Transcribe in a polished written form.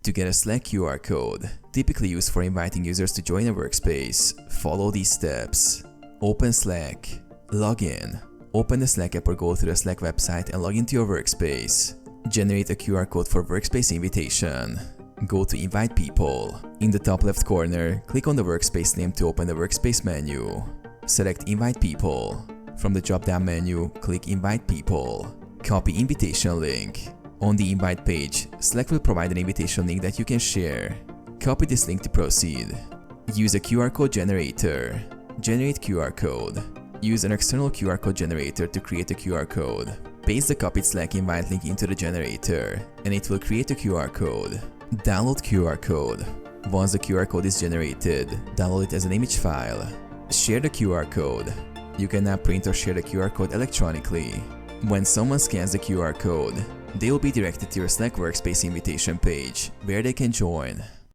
To get a Slack QR code, typically used for inviting users to join a workspace, follow these steps. Open Slack. Log in. Open the Slack app or go to the Slack website and log into your workspace. Generate a QR code for workspace invitation. Go to Invite People. In the top left corner, click on the workspace name to open the workspace menu. Select Invite People. From the drop-down menu, click Invite People. Copy invitation link. On the invite page, Slack will provide an invitation link that you can share. Copy this link to proceed. Use a QR code generator. Generate QR code. Use an external QR code generator to create a QR code. Paste the copied Slack invite link into the generator, and it will create a QR code. Download QR code. Once the QR code is generated, download it as an image file. Share the QR code. You can now print or share the QR code electronically. When someone scans the QR code, they will be directed to your Slack workspace invitation page, where they can join.